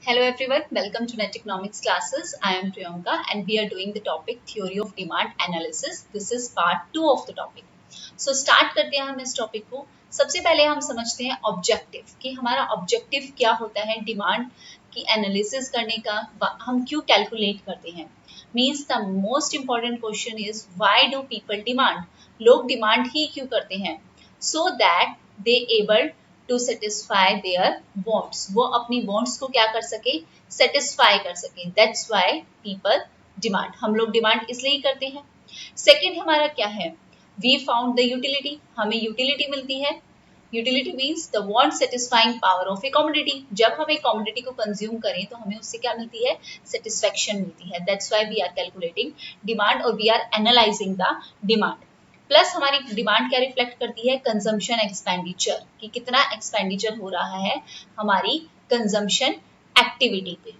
Hello everyone, welcome to Net Economics classes. I am Priyanka and we are doing the topic Theory of Demand Analysis. This is part 2 of the topic. So start करते हैं हम इस topic को. सबसे पहले हम समझते हैं ऑब्जेक्टिव कि हमारा ऑब्जेक्टिव क्या होता है डिमांड की एनालिसिस करने का, हम क्यों कैलकुलेट करते हैं. Means the most important question is why do people demand. लोग डिमांड ही क्यों करते हैं. So that they able to satisfy their wants. वो अपनी वॉन्ट्स को क्या कर सके, सेटिस्फाई कर सके. That's why people demand. हम लोग डिमांड इसलिए ही करते हैं. सेकेंड हमारा क्या है, वी फाउंड द यूटिलिटी. हमें यूटिलिटी मिलती है. Utility means the want satisfying power of A commodity. जब हम एक कमोडिटी को कंज्यूम करें तो हमें उससे क्या मिलती है, सेटिस्फेक्शन मिलती है. That's why we are calculating demand और we are analysing the demand. Plus हमारी डिमांड क्या रिफ्लेक्ट करती है, कंजम्पशन एक्सपेंडिचर, कि कितना एक्सपेंडिचर हो रहा है हमारी कंजम्पशन एक्टिविटी पे.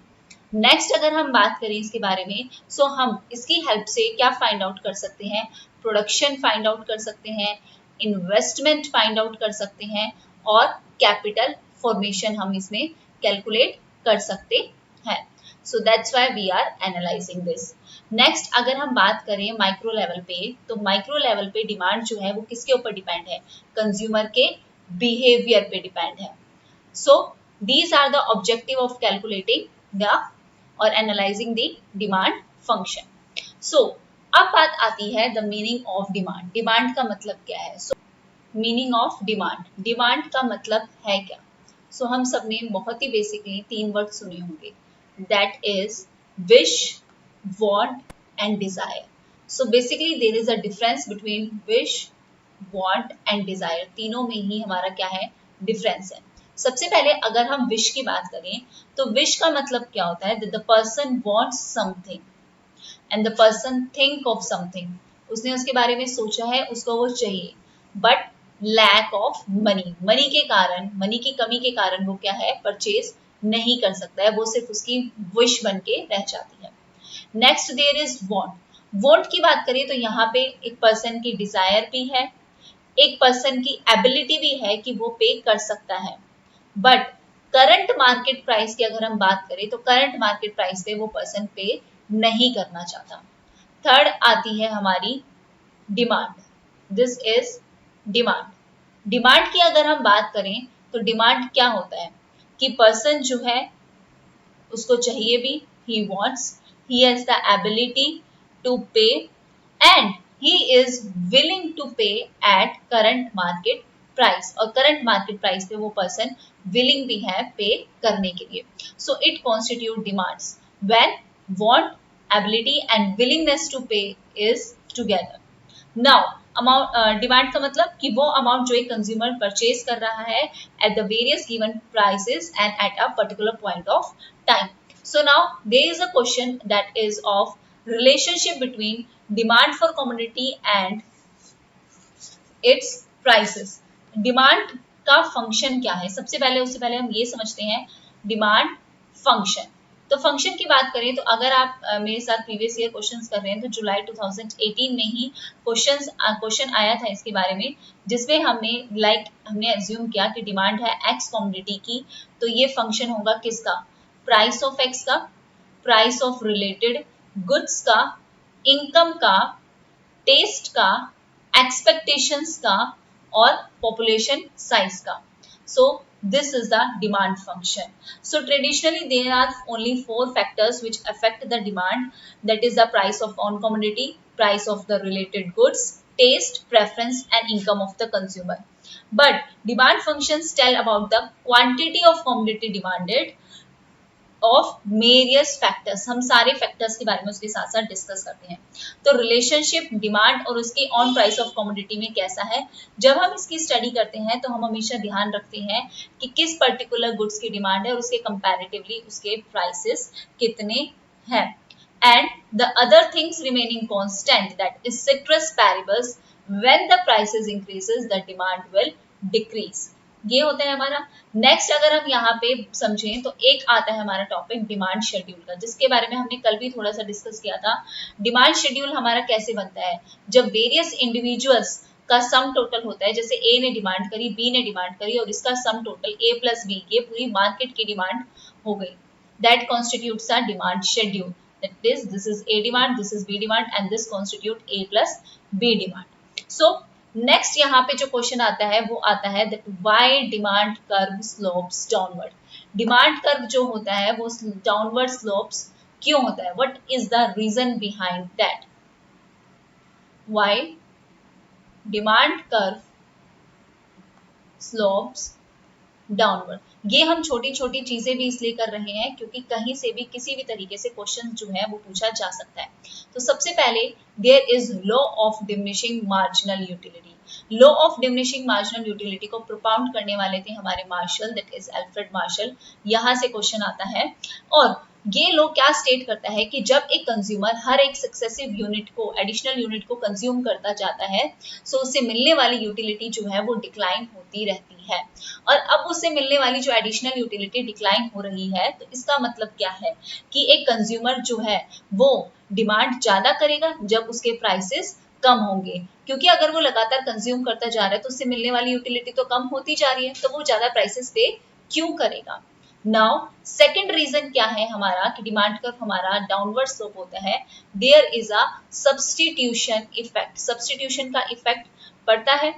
नेक्स्ट अगर हम बात करें इसके बारे में, सो हम इसकी हेल्प से क्या फाइंड आउट कर सकते हैं, प्रोडक्शन फाइंड आउट कर सकते हैं, इन्वेस्टमेंट फाइंड आउट कर सकते हैं और कैपिटल फॉर्मेशन हम इसमें कैलकुलेट कर सकते हैं. So that's why we are analysing this. Next अगर हम बात करें माइक्रो लेवल पे, तो माइक्रो लेवल पे डिमांड जो है वो किसके ऊपर डिपेंड है, कंज्यूमर के बिहेवियर पे डिपेंड है. So these are the objective of calculating the और analysing the demand function. So अब बात आती है the meaning of demand. Demand का मतलब क्या है. So meaning of demand, demand का मतलब है क्या. सो हम सबने बहुत ही बेसिकली 3 वर्ड सुने होंगे, that is wish, want and desire. So basically there is a difference between wish, want and desire. तीनों में ही हमारा क्या है, डिफरेंस है. सबसे पहले अगर हम विश की बात करें तो विश का मतलब क्या होता है, the person wants something and the person think of something. उसने उसके बारे में सोचा है, उसको वो चाहिए, but lack of money, money के कारण, मनी की कमी के कारण वो क्या है, परचेज नहीं कर सकता है, वो सिर्फ उसकी विश बन के रह जाती है. Next there is want. Want की बात करें तो यहाँ पे एक पर्सन की डिजायर भी है, एक पर्सन की एबिलिटी भी है कि वो पे कर सकता है. बट करंट मार्केट प्राइस की अगर हम बात करें तो करंट मार्केट प्राइस पे वो पर्सन पे नहीं करना चाहता. थर्ड आती है हमारी demand. This is demand. Demand की अगर हम बात करें तो डिमांड क्या होता है कि पर्सन जो है उसको चाहिए भी, he wants, he has the ability to pay and he is willing to pay at current market price. और current market price पे वो person willing भी है पे करने के लिए. So it constitute demands when want, ability and willingness to pay is together. Now amount, demand का मतलब कि वो अमाउंट जो एक कंज्यूमर परचेज कर रहा है at the various given prices and at a particular point of time. So now there is a question that is of relationship between demand for commodity and its prices. Demand का function क्या है, सबसे पहले उससे पहले हम ये समझते हैं डिमांड फंक्शन. तो फंक्शन की बात करें तो अगर आप मेरे साथ प्रीवियस ईयर क्वेश्चंस कर रहे हैं तो जुलाई 2018 में ही क्वेश्चन आया था इसके बारे में, जिसमें हमने एज्यूम किया कि डिमांड है एक्स कमोडिटी की, तो ये फंक्शन होगा किसका, प्राइस ऑफ एक्स का, प्राइस ऑफ रिलेटेड गुड्स का, इनकम का, टेस्ट का, एक्सपेक्टेशंस का और पॉपुलेशन साइज का. सो this is the demand function. So traditionally there are only 4 factors which affect the demand, that is the price of on commodity, price of the related goods, taste, preference and income of the consumer. But demand functions tell about the quantity of commodity demanded of various factors. हम सारे factors के बारे में उसके साथ साथ discuss करते हैं. तो रिलेशनशिप डिमांड और उसकी ऑन प्राइस ऑफ कमोडिटी में कैसा है, जब हम इसकी स्टडी करते हैं तो हम हमेशा ध्यान रखते हैं कि किस पर्टिकुलर गुड्स की डिमांड है और उसके कंपैरेटिवली उसके प्राइसेस कितने हैं. And the other things remaining constant, that is ceteris paribus, when the prices increases the demand will decrease. ये होता है हमारा. नेक्स्ट अगर हम यहाँ पे समझें तो एक आता है हमारा टॉपिक डिमांड शेड्यूल का, जिसके बारे में हमने कल भी थोड़ा सा डिस्कस किया था. डिमांड शेड्यूल हमारा कैसे बनता है, जब वेरियस इंडिविजुअल्स का सम टोटल होता है, जैसे ए ने डिमांड करी, बी ने डिमांड करी और इसका sum total A plus B, ये पूरी मार्केट की डिमांड हो गई. that constitutes a demand schedule. That is, this is A demand, this is B demand, and this constitute A plus B demand. So next यहाँ पे जो question आता है वो आता है that why demand curve slopes downward. Demand curve जो होता है वो डाउनवर्ड स्लोप्स क्यों होता है? What is the reason behind that? Why demand curve slopes downward. ये हम छोटी छोटी चीजें भी इसलिए कर रहे हैं क्योंकि कहीं से भी किसी भी तरीके से क्वेश्चन जो है वो पूछा जा सकता है. तो सबसे पहले there is law of diminishing marginal utility. Law of diminishing marginal utility को प्रोपाउंड करने वाले थे हमारे Marshall, that is Alfred Marshall. यहां से क्वेश्चन आता है और ये लॉ क्या स्टेट करता है कि जब एक कंज्यूमर हर एक सक्सेसिव यूनिट को, एडिशनल यूनिट को कंज्यूम करता जाता है, सो उससे मिलने वाली यूटिलिटी जो है वो डिक्लाइन होती रहती है. और अब उससे मिलने वाली जो एडिशनल यूटिलिटी डिक्लाइन हो रही है, तो इसका मतलब क्या है कि एक कंज्यूमर जो है वो डिमांड ज्यादा करेगा जब उसके प्राइसेस कम होंगे, क्योंकि अगर वो लगातार कंज्यूम करता जा रहा है तो उससे मिलने वाली यूटिलिटी तो कम होती जा रही है, तो वो ज्यादा प्राइसेस पे क्यों करेगा. नाउ सेकेंड रीजन क्या है हमारा कि डिमांड कर्व हमारा डाउनवर्ड स्लोप होता है? There is a substitution effect. Substitution का इफेक्ट पड़ता है,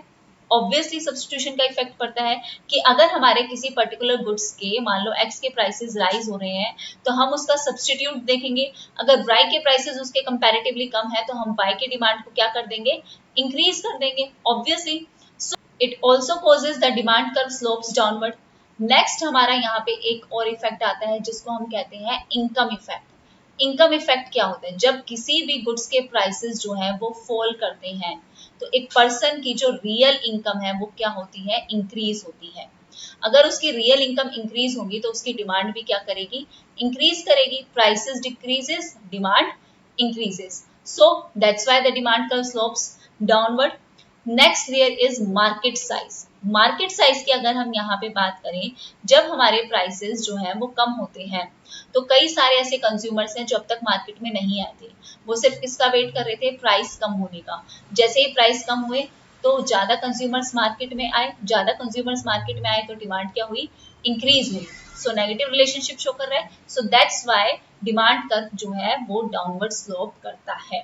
ऑब्वियसली सब्स्टिट्यूशन का इफेक्ट पड़ता है कि अगर हमारे किसी पर्टिकुलर गुड्स के, मान लो एक्स के प्राइसेस राइज हो रहे हैं, तो हम उसका सब्स्टिट्यूट देखेंगे. अगर वाई के प्राइसेस उसके कंपैरेटिवली कम है तो हम वाई की डिमांड को क्या कर देंगे? इंक्रीज कर देंगे, obviously. So it also causes the demand curve slopes downward. Next हमारा यहाँ पे एक और इफेक्ट आता है जिसको हम कहते हैं इनकम इफेक्ट. इनकम इफेक्ट क्या होता है? जब किसी भी गुड्स के प्राइसेस जो हैं वो फॉल करते हैं तो एक पर्सन की जो रियल इनकम है वो क्या होती है? इंक्रीज होती है. अगर उसकी रियल इनकम इंक्रीज होगी तो उसकी डिमांड भी क्या करेगी? इंक्रीज करेगी. Prices decreases, demand increases. So that's why the demand curve slopes downward. Next there is market size. Market size की अगर हम यहाँ पे बात करें, जब हमारे प्राइसेस जो हैं वो कम होते हैं तो कई सारे ऐसे कंज्यूमर्स हैं जो अब तक मार्केट में नहीं आए थे, वो सिर्फ किसका वेट कर रहे थे? प्राइस कम होने का. जैसे ही प्राइस कम हुए तो ज्यादा कंज्यूमर्स मार्केट में आए, ज्यादा कंज्यूमर्स मार्केट में आए तो डिमांड क्या हुई? इंक्रीज हुई. सो नेगेटिव रिलेशनशिप शो कर रहा है. सो दैट्स व्हाई डिमांड कर्व जो है वो डाउनवर्ड स्लोप करता है.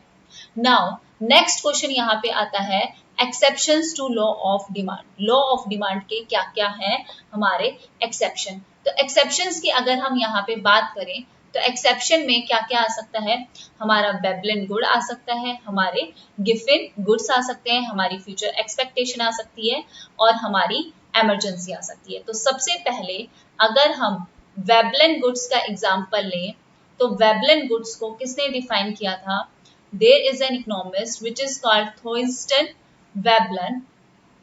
नाउ नेक्स्ट क्वेश्चन यहाँ पे आता है exceptions to law of demand. Law of demand के क्या क्या हैं हमारे एक्सेप्शन? तो एक्सेप्शंस की अगर हम यहाँ पे बात करें तो एक्सेप्शन में क्या क्या आ सकता है? हमारा वेबलिन गुड आ सकता है, हमारे गिफिन गुड्स आ सकते हैं, हमारी फ्यूचर एक्सपेक्टेशन आ सकती है और हमारी एमरजेंसी आ सकती है. तो सबसे पहले अगर हम वेबलिन गुड्स का एग्जाम्पल लें तो वेबलिन गुड्स को किसने डिफाइन किया था? There is an economist which is called Thorsten Veblen.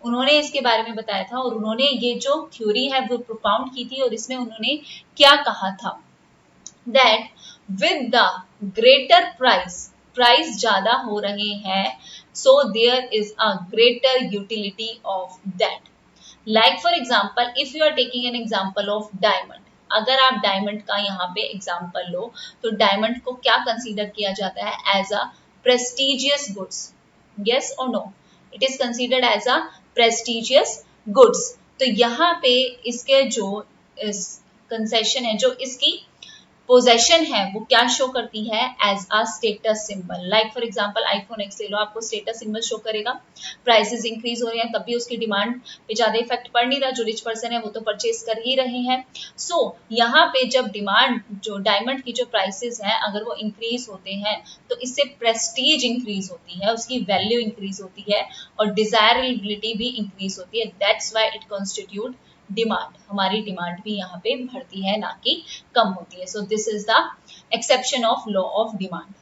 उन्होंने इसके बारे में बताया था और उन्होंने ये जो थ्योरी है वो प्रोपाउंड की थी और इसमें उन्होंने क्या कहा था? That with the greater price, price ज्यादा हो रहे हैं, so there is a greater utility of that. Like for example, if you are taking an example of diamond, अगर आप डायमंड का यहाँ पे एग्जाम्पल लो तो डायमंड को क्या कंसीडर किया जाता है? As a prestigious goods. Yes और no? It is considered as a prestigious goods. तो यहाँ पे इसके जो कंसेशन है, जो इसकी पोजेशन है, वो क्या शो करती है? As a status symbol. Like for example iPhone X ले लो, आपको स्टेटस सिंबल शो करेगा. प्राइसेस इंक्रीज हो रहे हैं तब भी उसकी डिमांड पे ज्यादा इफेक्ट पड़ नहीं रहा. जो रिच पर्सन है वो तो परचेज कर ही रहे हैं. सो यहाँ पे जब डिमांड, जो डायमंड की जो प्राइसेस हैं, अगर वो इंक्रीज होते हैं तो इससे प्रेस्टीज इंक्रीज होती है, उसकी वैल्यू इंक्रीज होती है और डिजायरेबिलिटी भी इंक्रीज होती है. That's why it constitute demand. हमारी डिमांड भी यहाँ पे बढ़ती है, ना कि कम होती है. So this is the exception of law of demand.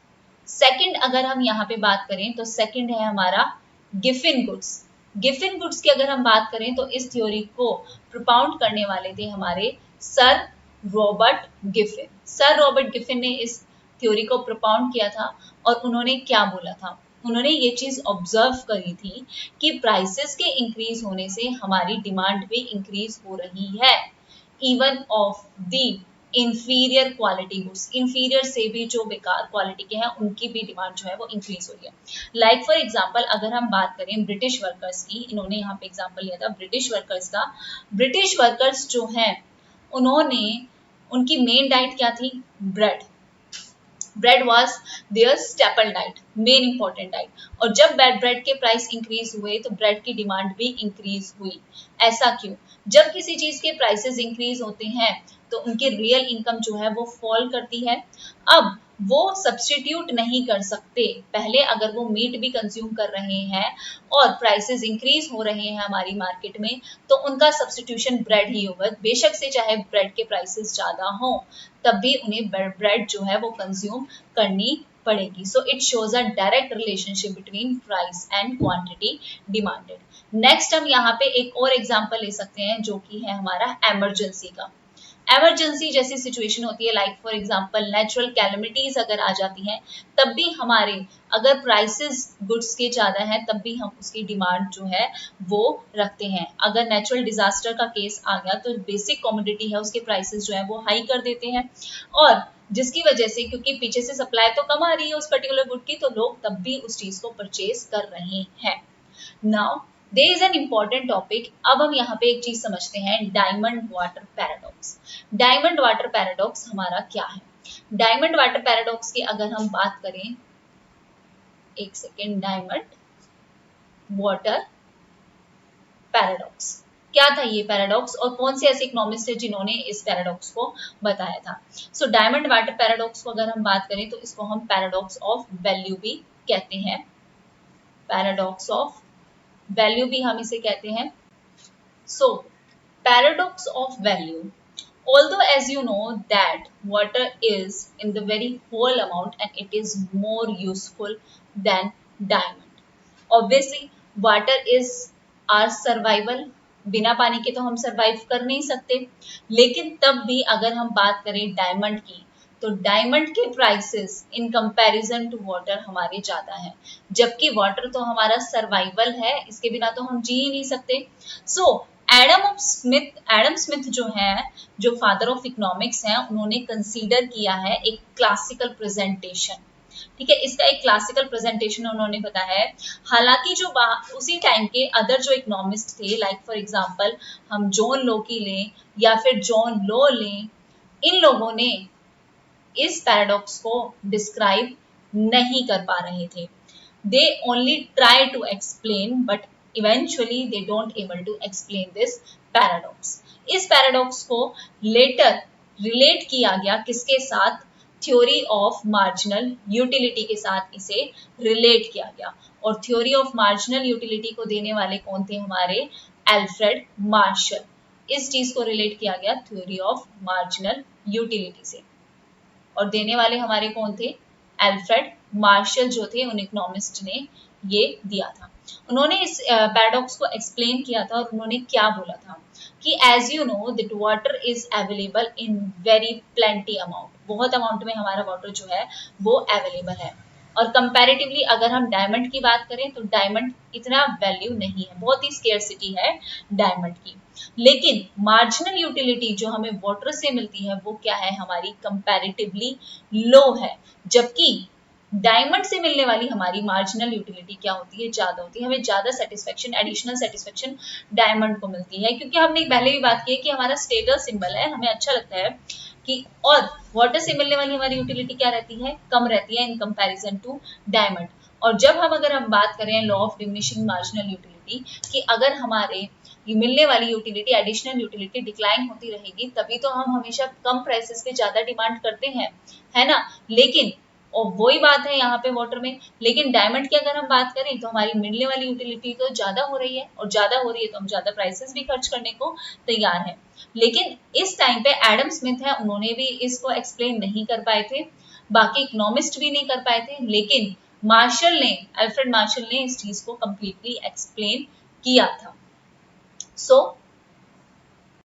Second अगर हम यहाँ पे बात करें तो सेकंड है हमारा गिफिन गुड्स. गिफिन गुड्स की अगर हम बात करें तो इस थ्योरी को प्रोपाउंड करने वाले थे हमारे sir Robert Giffen. Sir Robert Giffen ने इस थ्योरी को प्रोपाउंड किया था और उन्होंने क्या बोला था? उन्होंने ये चीज ऑब्जर्व करी थी कि प्राइसेस के इंक्रीज होने से हमारी डिमांड भी इंक्रीज हो रही है, even of the inferior quality goods. Inferior से भी जो बेकार क्वालिटी के हैं उनकी भी डिमांड जो है वो इंक्रीज हो रही है. लाइक फॉर एग्जांपल अगर हम बात करें ब्रिटिश वर्कर्स की, इन्होंने यहाँ पे एग्जांपल लिया था ब्रिटिश वर्कर्स का. ब्रिटिश वर्कर्स जो हैं उन्होंने उनकी मेन डाइट क्या थी? Bread. Bread was their staple diet, main important diet. और जब ब्रेड के प्राइस इंक्रीज हुए तो ब्रेड की डिमांड भी इंक्रीज हुई। ऐसा क्यों? जब किसी चीज के प्राइसेस इंक्रीज होते हैं तो उनकी रियल इनकम जो है वो फॉल करती है। अब वो सब्सटीट्यूट नहीं कर सकते। पहले अगर वो मीट भी कंज्यूम कर रहे हैं और प्राइसेस इंक्रीज हो रहे हैं हमारी मार्केट में, तो उनका सब्सटीट्यूशन ब्रेड ही होगा। बेशक से चाहे ब्रेड के प्राइसेस ज्यादा हो, तब भी उन्हें ब्रेड जो है वो कंज्यूम करनी पड़ेगी। So it shows a direct relationship between price and quantity demanded. Next हम यहाँ पे एक और एग्जांपल ले सकते हैं जो कि है हमारा इमरजेंसी का। इमरजेंसी जैसी सिचुएशन होती है, like for example natural calamities अगर आ जाती हैं, तब भी हमारे अगर प्राइसेस गुड्स के ज्यादा है तब भी हम उसकी डिमांड जो है वो रखते हैं। अगर नेचुरल डिजास्टर का केस आ गया तो बेसिक कमोडिटी है उसके प्राइसेस जो है वो हाई कर देते हैं, और जिसकी वजह से, क्योंकि पीछे से सप्लाई तो कम आ रही है उस पर्टिकुलर गुड की, तो लोग तब भी उस चीज को परचेज कर रहे हैं। Now there is an important topic. अब हम यहाँ पे एक चीज समझते हैं, diamond water paradox. Diamond water paradox हमारा क्या है? डायमंड वाटर पैराडॉक्स की अगर हम बात करें, एक सेकेंड, डायमंड वाटर पैराडॉक्स क्या था ये पैराडॉक्स, और कौन से ऐसे इकोनॉमिस्ट है जिन्होंने इस पैराडॉक्स को बताया था? सो डायमंड वाटर पैराडॉक्स को अगर हम बात करें तो इसको हम पैराडॉक्स ऑफ वैल्यू भी कहते हैं। पैराडॉक्स ऑफ वैल्यू भी हम इसे कहते हैं। सो paradox of value, although as you know that water is in the very whole amount and it is more useful than diamond, obviously water is our survival। बिना पानी के तो हम सरवाइव कर नहीं सकते, लेकिन तब भी अगर हम बात करें डायमंड की, तो डायमंड के prices in comparison to water हमारे ज्यादा हैं, जबकि वाटर तो हमारा सर्वाइवल है, इसके बिना तो हम जी ही नहीं सकते। सो एडम स्मिथ जो है, जो फादर ऑफ इकोनॉमिक्स हैं, उन्होंने कंसीडर किया है एक क्लासिकल प्रेजेंटेशन। ठीक है, इसका एक क्लासिकल प्रेजेंटेशन उन्होंने बताया है। हालांकि जो उसी टाइम के अदर जो इकोनॉमिस्ट थे, लाइक फॉर एग्जांपल हम जॉन लोकी लें या फिर जॉन लो लें, इन लोगों ने इस पैराडॉक्स को डिस्क्राइब नहीं कर पा रहे थे। They only try to explain but eventually they don't able to explain this paradox. इस पैराडॉक्स को लेटर रिलेट किया गया किसके साथ? थ्योरी ऑफ मार्जिनल यूटिलिटी के साथ इसे रिलेट किया गया। और थ्योरी ऑफ मार्जिनल यूटिलिटी को देने वाले कौन थे? हमारे एल्फ्रेड मार्शल। इस चीज को रिलेट किया गया थ्योरी ऑफ मार्जिनल यूटिलिटी से, और देने वाले हमारे कौन थे? एल्फ्रेड मार्शल जो थे, उन इकोनॉमिस्ट ने ये दिया था। उन्होंने इस पैराडॉक्स को एक्सप्लेन किया था, और उन्होंने क्या बोला था कि as you know that water is available in very plenty amount, बहुत अमाउंट में हमारा वाटर जो है वो अवेलेबल है। और कंपैरेटिवली अगर हम डायमंड की बात करें तो डायमंड इतना वैल्यू नहीं है, बहुत ही स्केर्सिटी है डायमंड की। लेकिन मार्जिनल यूटिलिटी जो हमें वाटर से मिलती है वो क्या है? हमारी कंपैरेटिवली लो है, जबकि डायमंड से मिलने वाली हमारी मार्जिनल यूटिलिटी क्या होती है? ज्यादा होती है। हमें ज्यादा सेटिस्फेक्शन, एडिशनल सेटिस्फेक्शन डायमंड को मिलती है, क्योंकि हमने पहले भी बात की है कि हमारा स्टेटस सिंबल है, हमें अच्छा लगता है कि, और वाटर से मिलने वाली हमारी यूटिलिटी क्या रहती है? कम रहती है इन कंपैरिजन टू डायमंड। और जब अगर हम बात करें law of diminishing marginal utility कि अगर हमारे मिलने वाली यूटिलिटी, एडिशनल यूटिलिटी डिक्लाइन होती रहेगी, तभी तो हम हमेशा कम प्राइसेस पे ज्यादा डिमांड करते हैं, है ना। लेकिन और वही बात है यहाँ पे वाटर में। लेकिन डायमंड की अगर हम बात करें तो हमारी मिलने वाली यूटिलिटी तो ज्यादा हो रही है, और ज्यादा हो रही है तो हम ज्यादा प्राइसेस भी खर्च करने को तैयार हैं। लेकिन इस टाइम पे एडम स्मिथ है, उन्होंने भी इसको एक्सप्लेन नहीं कर पाए थे, बाकी इकोनॉमिस्ट भी नहीं कर पाए थे, लेकिन मार्शल ने, अल्फ्रेड मार्शल ने इस चीज को कंप्लीटली एक्सप्लेन किया था। सो